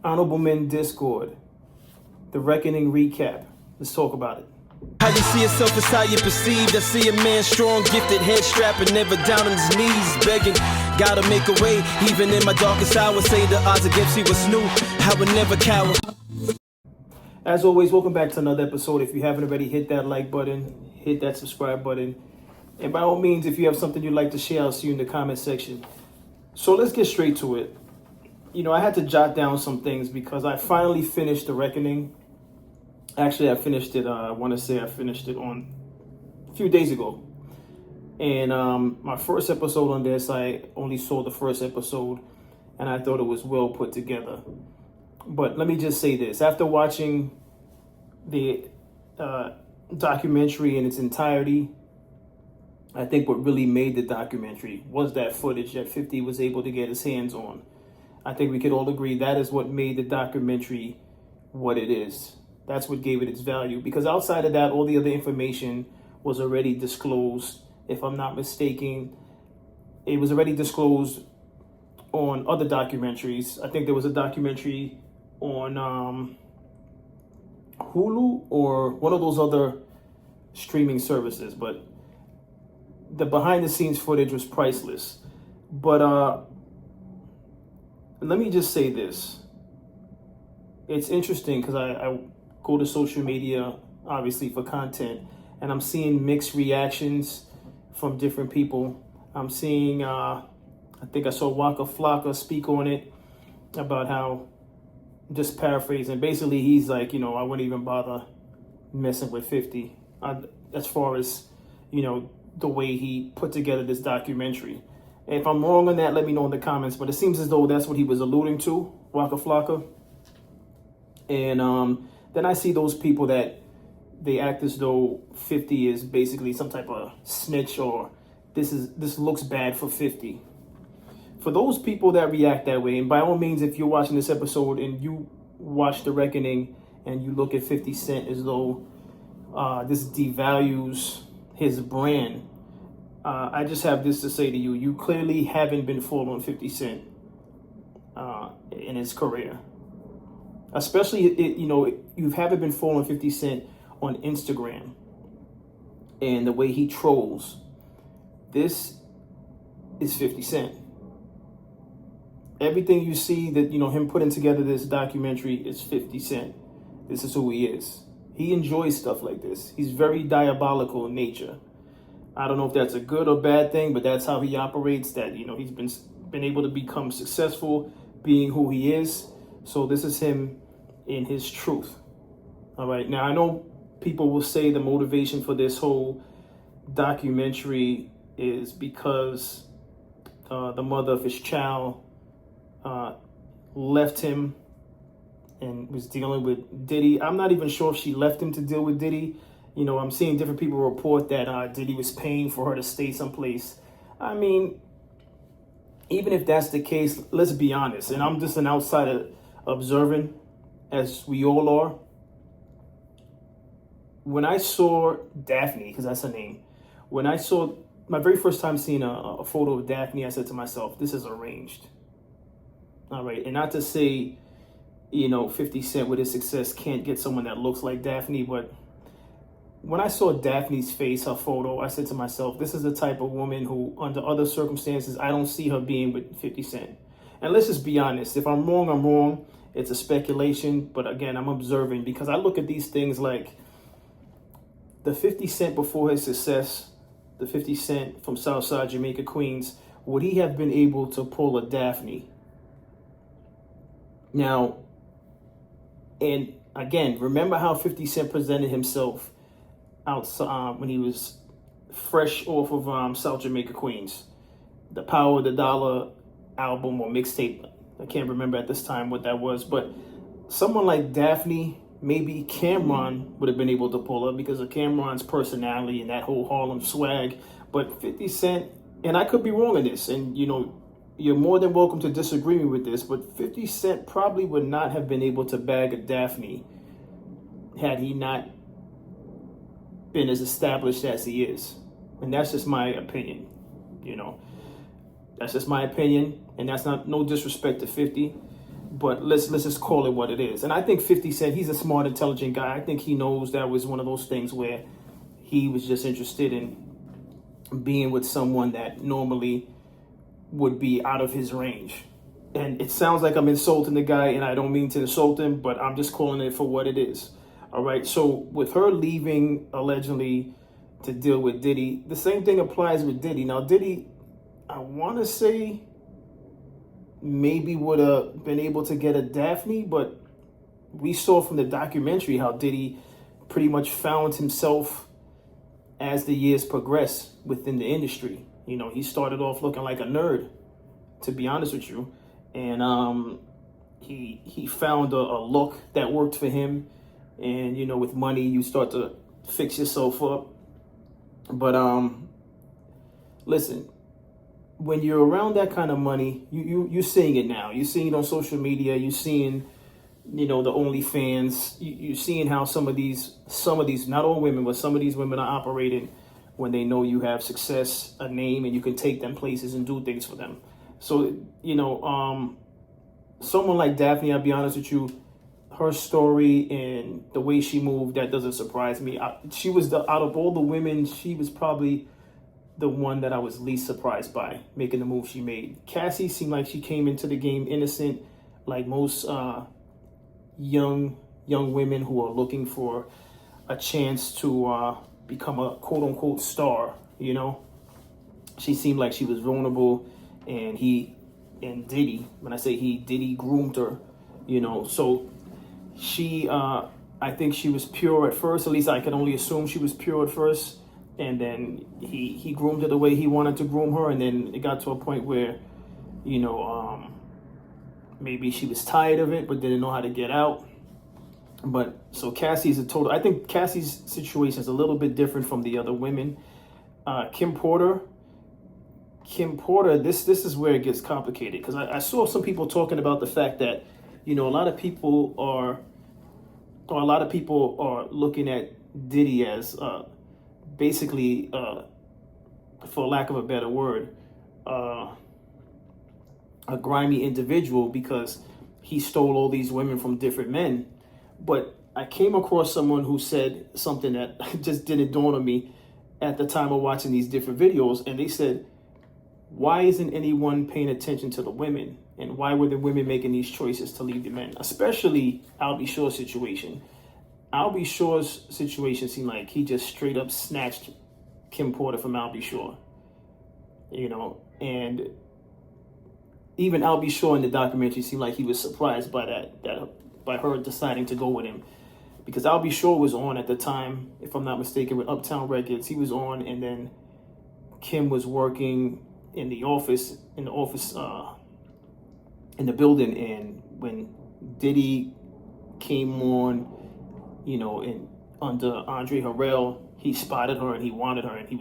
Honorable Men Discord, The Reckoning recap. Let's talk about it. How you see yourself is how you perceived. I see a man strong, gifted, head strapping, never down on his knees, begging. Gotta make a way, even in my darkest hour. Say the odds against me was new. I would never cower. As always, welcome back to another episode. If you haven't already, hit that like button, hit that subscribe button. And by all means, if you have something you'd like to share, I'll see you in the comment section. So let's get straight to it. You know, I had to jot down some things because I finally finished The Reckoning. Actually, I finished it, I want to say I finished it on a few days ago. And my first episode on this, I only saw the first episode, and I thought it was well put together. But let me just say this. After watching the documentary in its entirety, I think what really made the documentary was that footage that 50 was able to get his hands on. I think we could all agree that is what made the documentary what it is. That's what gave it its value. Because outside of that, all the other information was already disclosed. If I'm not mistaken, it was already disclosed on other documentaries. I think there was a documentary on Hulu or one of those other streaming services. But the behind the scenes footage was priceless. But let me just say this. It's interesting because I go to social media, obviously, for content, and I'm seeing mixed reactions from different people. I'm seeing, I think I saw Waka Flocka speak on it about how, just paraphrasing, basically he's like, you know, I wouldn't even bother messing with 50 as far as, you know, the way he put together this documentary. If I'm wrong on that, let me know in the comments, but it seems as though that's what he was alluding to, Waka Flocka. And then I see those people that they act as though 50 is basically some type of snitch, or this looks bad for 50. For those people that react that way, and by all means, if you're watching this episode and you watch The Reckoning and you look at 50 Cent as though this devalues his brand, I just have this to say to you. You clearly haven't been following 50 Cent in his career. Especially, you haven't been following 50 Cent on Instagram and the way he trolls. This is 50 Cent. Everything you see that, him putting together this documentary is 50 Cent. This is who he is. He enjoys stuff like this. He's very diabolical in nature. I don't know if that's a good or bad thing, but that's how he operates. That, he's been able to become successful being who he is. So this is him in his truth. All right. Now, I know people will say the motivation for this whole documentary is because the mother of his child left him and was dealing with Diddy. I'm not even sure if she left him to deal with Diddy. I'm seeing different people report that Diddy was paying for her to stay someplace. I mean, even if that's the case, let's be honest. And I'm just an outsider observing, as we all are. When I saw Daphne, because that's her name, when I saw my very first time seeing a photo of Daphne, I said to myself, this is arranged. All right. And not to say, 50 Cent with his success can't get someone that looks like Daphne, but when I saw Daphne's face, her photo, I said to myself, this is the type of woman who, under other circumstances, I don't see her being with 50 Cent. And let's just be honest. If I'm wrong, I'm wrong. It's a speculation. But again, I'm observing because I look at these things like the 50 Cent before his success, the 50 Cent from Southside Jamaica, Queens, would he have been able to pull a Daphne? Now, and again, remember how 50 Cent presented himself outside when he was fresh off of South Jamaica, Queens. The Power of the Dollar album or mixtape. I can't remember at this time what that was, but someone like Daphne, maybe Cameron would have been able to pull her because of Cameron's personality and that whole Harlem swag. But 50 Cent, and I could be wrong in this, and you're more than welcome to disagree with this, but 50 Cent probably would not have been able to bag a Daphne had he not been as established as he is. And that's just my opinion, That's just my opinion, and that's not no disrespect to 50. But let's just call it what it is. And I think 50 Cent, he's a smart, intelligent guy. I think he knows that was one of those things where he was just interested in being with someone that normally would be out of his range. And it sounds like I'm insulting the guy, and I don't mean to insult him, but I'm just calling it for what it is. All right. So with her leaving allegedly to deal with Diddy, the same thing applies with Diddy. Now, Diddy, I want to say maybe would have been able to get a Daphne, but we saw from the documentary how Diddy pretty much found himself as the years progressed within the industry. You know, he started off looking like a nerd, to be honest with you. And he found a look that worked for him. And, you know, with money, you start to fix yourself up. But listen, when you're around that kind of money, you're seeing it now. You're seeing it on social media. You're seeing, you know, the OnlyFans. You're seeing how some of these, not all women, but some of these women are operating when they know you have success, a name, and you can take them places and do things for them. So, you know, someone like Daphne, I'll be honest with you, her story and the way she moved, that doesn't surprise me. She was out of all the women, she was probably the one that I was least surprised by making the move she made. Cassie seemed like she came into the game innocent, like most young women who are looking for a chance to become a quote unquote star. You know, she seemed like she was vulnerable, and Diddy, when I say Diddy groomed her. You know, so she, I think she was pure at first. At least I can only assume she was pure at first. And then he groomed her the way he wanted to groom her. And then it got to a point where, you know, maybe she was tired of it, but didn't know how to get out. But so Cassie's I think Cassie's situation is a little bit different from the other women. Kim Porter, this is where it gets complicated. Because I saw some people talking about the fact that, you know, a lot of people are looking at Diddy as basically, for lack of a better word, a grimy individual because he stole all these women from different men. But I came across someone who said something that just didn't dawn on me at the time of watching these different videos. And they said, why isn't anyone paying attention to the women? And why were the women making these choices to leave the men? Especially Albie Shaw's situation. Albie Shaw's situation seemed like he just straight up snatched Kim Porter from Albie Shaw. You know, and even Albie Shaw in the documentary seemed like he was surprised by by her deciding to go with him. Because Albie Shaw was on at the time, if I'm not mistaken, with Uptown Records. He was on, and then Kim was working in the building, and when Diddy came on, you know, and under Andre Harrell, he spotted her and he wanted her, and he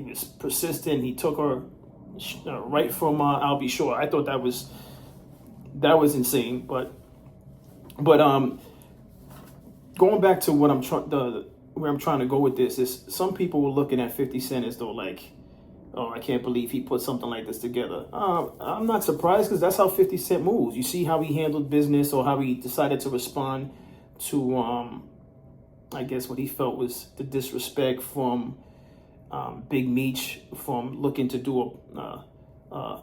was persistent. He took her right from Albie Shaw. I thought that was insane. But going back to what where I'm trying to go with this is, some people were looking at 50 Cent as though like, oh, I can't believe he put something like this together. I'm not surprised, because that's how 50 Cent moves. You see how he handled business, or how he decided to respond to, I guess, what he felt was the disrespect from Big Meech, from looking to do a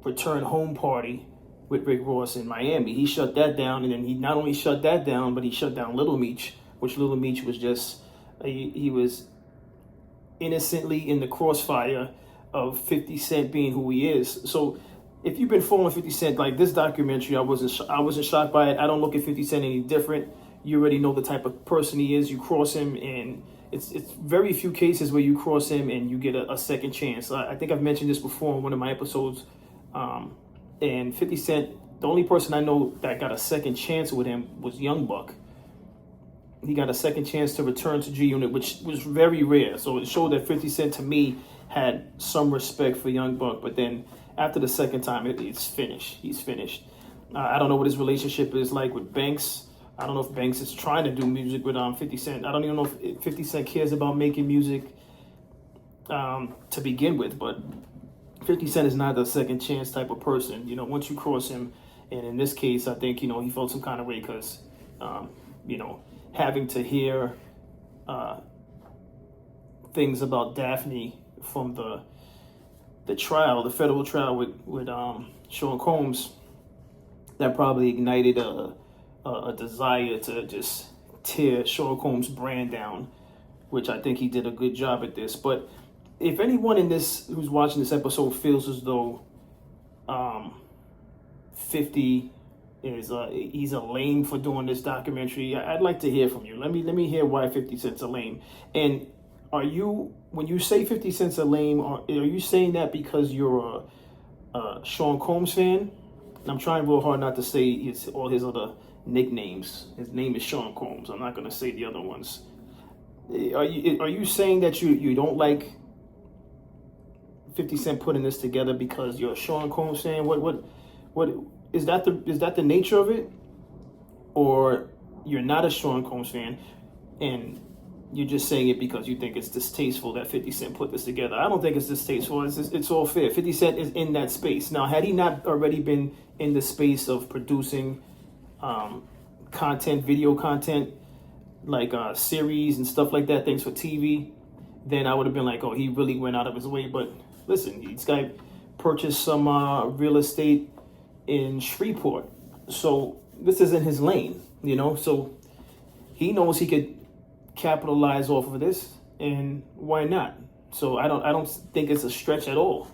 return home party with Rick Ross in Miami. He shut that down, and then he not only shut that down, but he shut down Little Meech, which Little Meech was just, he was innocently in the crossfire of 50 Cent being who he is. So if you've been following 50 Cent, like this documentary, I wasn't shocked by it. I don't look at 50 Cent any different. You already know the type of person he is. You cross him, and it's very few cases where you cross him and you get a second chance. I think I've mentioned this before in one of my episodes. And 50 Cent, the only person I know that got a second chance with him was Young Buck. He got a second chance to return to G Unit, which was very rare. So it showed that 50 Cent, to me, had some respect for Young Buck. But then after the second time, it's finished. He's finished. I don't know what his relationship is like with Banks. I don't know if Banks is trying to do music with 50 Cent. I don't even know if 50 Cent cares about making music to begin with. But 50 Cent is not a second chance type of person. You know, once you cross him, And in this case, I think, he felt some kind of way because, having to hear things about Daphne from the trial, the federal trial with Sean Combs, that probably ignited a desire to just tear Sean Combs' brand down, which I think he did a good job at this. But if anyone who's watching this episode feels as though 50 is he's a lame for doing this documentary, I'd like to hear from you. Let me hear why 50 Cent's a lame. And when you say 50 Cent's a lame, are you saying that because you're a Sean Combs fan? And I'm trying real hard not to say all his other nicknames. His name is Sean Combs. I'm not going to say the other ones. Are you saying that you don't like 50 Cent putting this together because you're a Sean Combs fan? What is that the nature of it? Or you're not a Sean Combs fan and you're just saying it because you think it's distasteful that 50 Cent put this together? I don't think it's distasteful. It's all fair. 50 Cent is in that space. Now, had he not already been in the space of producing video content, like series and stuff like that, things for TV, then I would have been like, oh, he really went out of his way. But listen, this guy purchased some real estate in Shreveport. So this isn't his lane, so he knows he could capitalize off of this, and why not? So I don't think it's a stretch at all.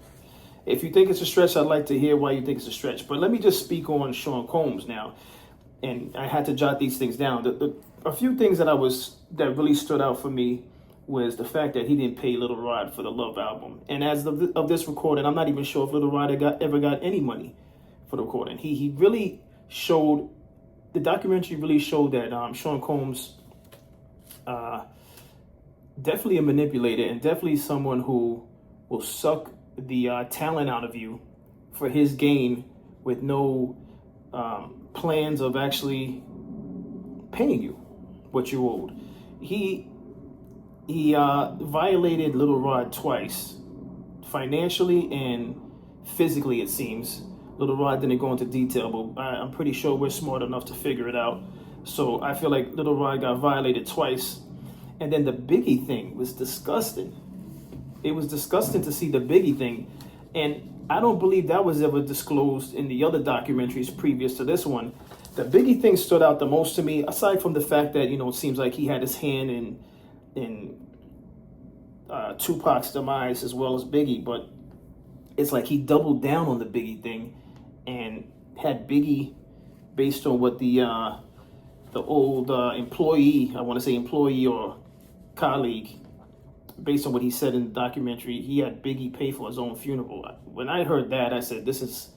If you think it's a stretch, I'd like to hear why you think it's a stretch. But let me just speak on Sean Combs now, and I had to jot these things down. A few things that really stood out for me was the fact that he didn't pay Little Rod for the Love album. And as of this recording, I'm not even sure if Little Rod ever got any money for the recording. He really showed, the documentary really showed that Sean Combs, definitely a manipulator and definitely someone who will suck the talent out of you for his gain with no plans of actually paying you what you owed. He violated Little Rod twice, financially and physically, it seems. Little Rod didn't go into detail, but I'm pretty sure we're smart enough to figure it out. So I feel like Little Rod got violated twice. And then the Biggie thing was disgusting. It was disgusting to see the Biggie thing. And I don't believe that was ever disclosed in the other documentaries previous to this one. The Biggie thing stood out the most to me, aside from the fact that, it seems like he had his hand in Tupac's demise as well as Biggie. But it's like he doubled down on the Biggie thing and had Biggie, based on what the old employee, I want to say employee or colleague, based on what he said in the documentary, he had Biggie pay for his own funeral. When I heard that, I said, this is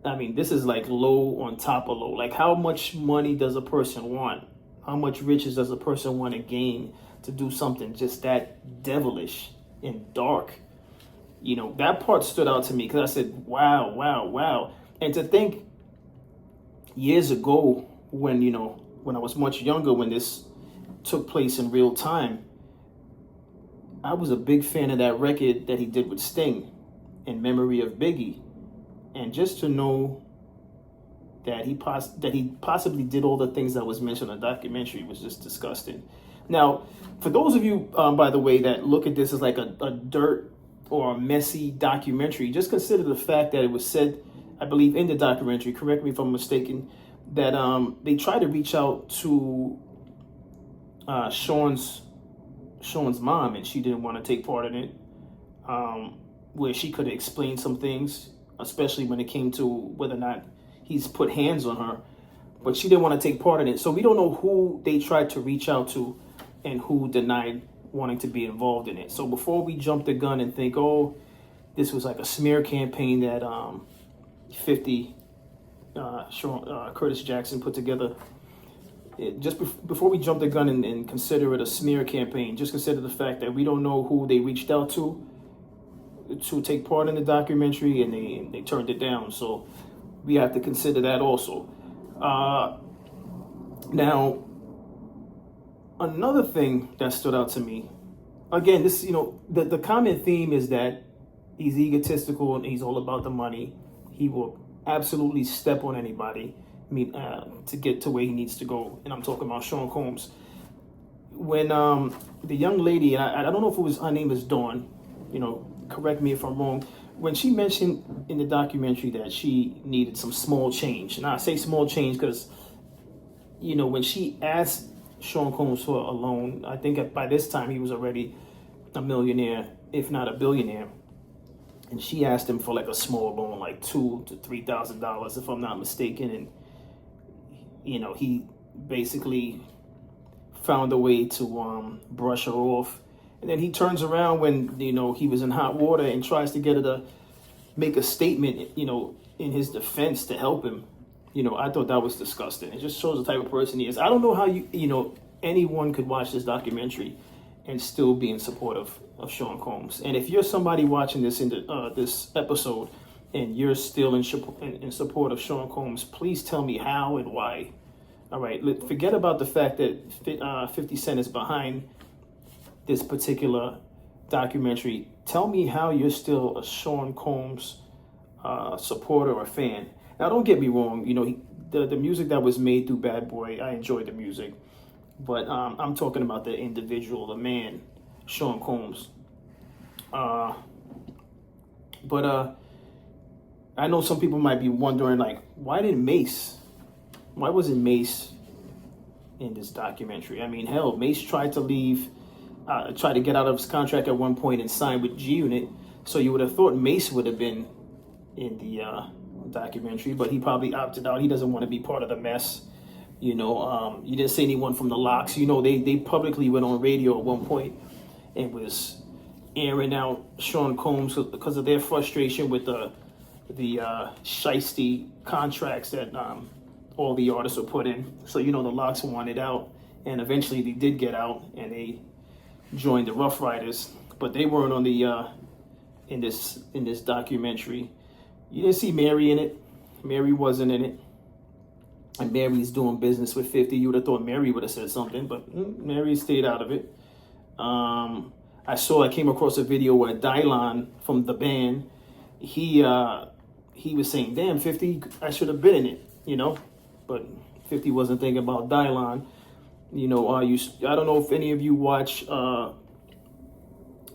like low on top of low. Like, how much money does a person want? How much riches does a person want to gain to do something just that devilish and dark? That part stood out to me because I said, wow. And to think years ago when I was much younger, when this took place in real time, I was a big fan of that record that he did with Sting, In Memory of Biggie. And just to know that he possibly did all the things that was mentioned in the documentary was just disgusting. Now, for those of you, by the way, that look at this as like a dirt or a messy documentary, just consider the fact that it was said, I believe in the documentary, correct me if I'm mistaken, that they tried to reach out to Sean's mom, and she didn't want to take part in it, where she could explain some things, especially when it came to whether or not he's put hands on her, but she didn't want to take part in it. So we don't know who they tried to reach out to and who denied wanting to be involved in it. So before we jump the gun and think, oh, this was like a smear campaign that 50 Curtis Jackson put together, before we jump the gun and consider it a smear campaign, just consider the fact that we don't know who they reached out to take part in the documentary, and they turned it down. So we have to consider that also. Now, another thing that stood out to me, again, this, the common theme is that he's egotistical and he's all about the money. He will absolutely step on anybody to get to where he needs to go. And I'm talking about Sean Combs. When the young lady, and I don't know if it was, her name is Dawn, correct me if I'm wrong, when she mentioned in the documentary that she needed some small change, and I say small change because, when she asked Sean Combs for a loan, I think by this time he was already a millionaire, if not a billionaire. And she asked him for like a small loan, like $2,000 to $3,000, if I'm not mistaken. And, he basically found a way to brush her off. And then he turns around when, he was in hot water and tries to get her to make a statement, in his defense to help him. I thought that was disgusting. It just shows the type of person he is. I don't know how anyone could watch this documentary and still be in support of Sean Combs. And if you're somebody watching this this episode and you're still in support of Sean Combs, please tell me how and why. All right, forget about the fact that 50 Cent is behind this particular documentary. Tell me how you're still a Sean Combs supporter or fan. Now, don't get me wrong. The music that was made through Bad Boy, I enjoyed the music. But I'm talking about the individual, the man, Sean Combs. But I know some people might be wondering, like, why wasn't Mace in this documentary? I mean, hell, Mace tried to get out of his contract at one point and sign with G-Unit. So you would have thought Mace would have been in the documentary, but he probably opted out. He doesn't want to be part of the mess. You didn't see anyone from the Locks. They publicly went on radio at one point and was airing out Sean Combs because of their frustration with the shiesty contracts that all the artists were put in. So the Locks wanted out, and eventually they did get out and they joined the Rough Riders, but they weren't on the in this documentary. You didn't see Mary in it. Mary wasn't in it. And Mary's doing business with 50. You would have thought Mary would have said something, but Mary stayed out of it. I came across a video where Dylon from the band, he was saying, damn, 50, I should have been in it, but 50 wasn't thinking about Dylon. I don't know if any of you watch The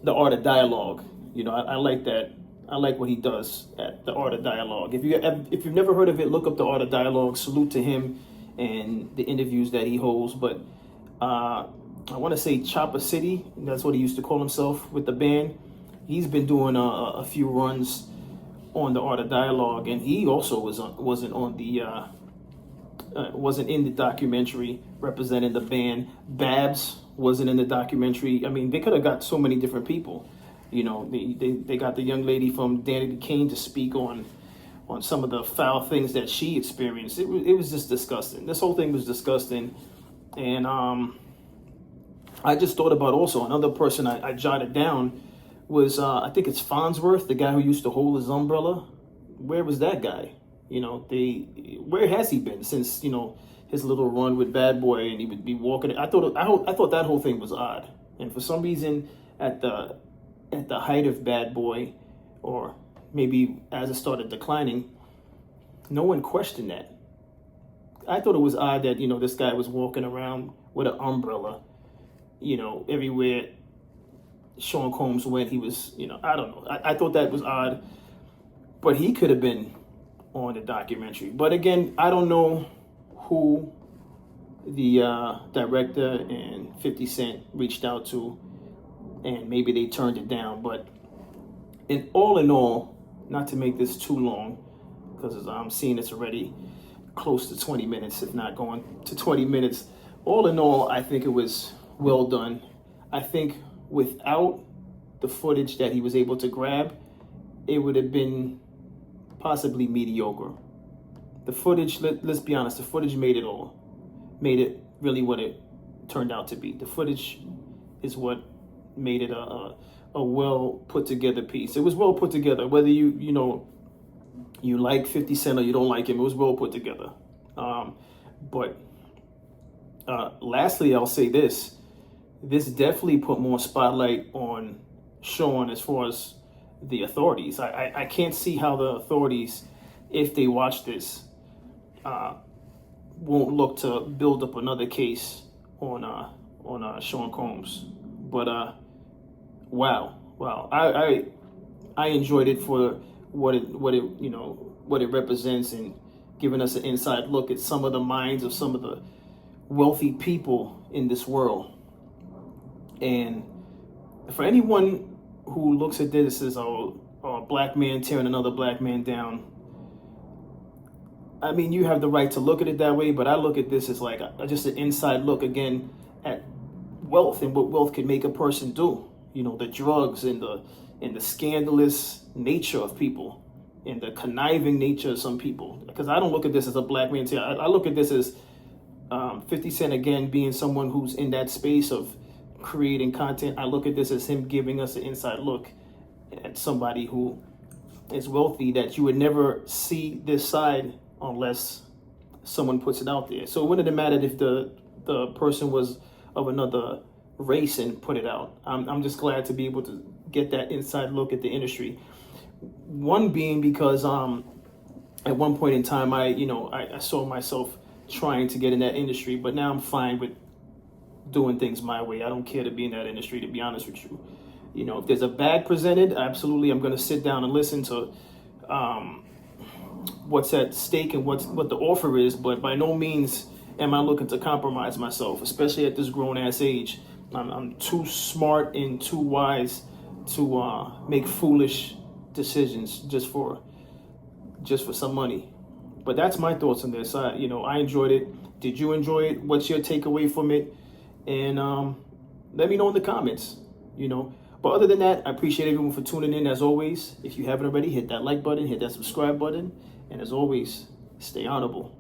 Art of Dialogue. I like that. I like what he does at The Art of Dialogue. If you've never heard of it, look up The Art of Dialogue. Salute to him and the interviews that he holds. But I want to say Chopper City, that's what he used to call himself with the band. He's been doing a few runs on The Art of Dialogue, and he also wasn't in the documentary representing the band. Babs wasn't in the documentary. I mean, they could have got so many different people. They got the young lady from Danity Kane to speak on some of the foul things that she experienced. It was just disgusting. This whole thing was disgusting. And I just thought about also another person I jotted down was, I think it's Farnsworth, the guy who used to hold his umbrella. Where was that guy? Where has he been since, his little run with Bad Boy, and he would be walking? I thought that whole thing was odd. And for some reason, at the height of Bad Boy, or maybe as it started declining, no one questioned that. I thought it was odd that, this guy was walking around with an umbrella, everywhere Sean Combs went. He was, I don't know. I thought that was odd, but he could have been on the documentary. But again, I don't know who the director and 50 Cent reached out to, and maybe they turned it down. But in all, not to make this too long, because I'm seeing it's already close to 20 minutes, if not going to 20 minutes. All in all, I think it was well done. I think without the footage that he was able to grab, it would have been possibly mediocre. The footage, let's be honest, the footage made it all. Made it really what it turned out to be. The footage is what made it a well put together piece. It was well put together. Whether you like 50 Cent or you don't like him, it was well put together. But lastly, I'll say this. This definitely put more spotlight on Sean as far as the authorities. I can't see how the authorities if they watch this, won't look to build up another case on Sean Combs. But wow, I enjoyed it for what it represents, and giving us an inside look at some of the minds of some of the wealthy people in this world. And for anyone who looks at this as a black man tearing another black man down, I mean, you have the right to look at it that way, but I look at this as like just an inside look again at wealth and what wealth can make a person do. The drugs and the scandalous nature of people, and the conniving nature of some people. Because I don't look at this as a black man tear. I look at this as 50 Cent again being someone who's in that space of creating content. I look at this as him giving us an inside look at somebody who is wealthy, that you would never see this side unless someone puts it out there. So it wouldn't have mattered if the person was of another race and put it out. I'm just glad to be able to get that inside look at the industry. One being because at one point in time I saw myself trying to get in that industry, but now I'm fine with doing things my way. I don't care to be in that industry, to be honest with you. If there's a bag presented, absolutely I'm going to sit down and listen to what's at stake and what the offer is, but by no means am I looking to compromise myself, especially at this grown ass age. I'm too smart and too wise to make foolish decisions just for some money. But that's my thoughts on this. I enjoyed it. Did you enjoy it? What's your takeaway from it? And let me know in the comments. But other than that, I appreciate everyone for tuning in. As always, if you haven't already, hit that like button, hit that subscribe button, and as always, stay honorable.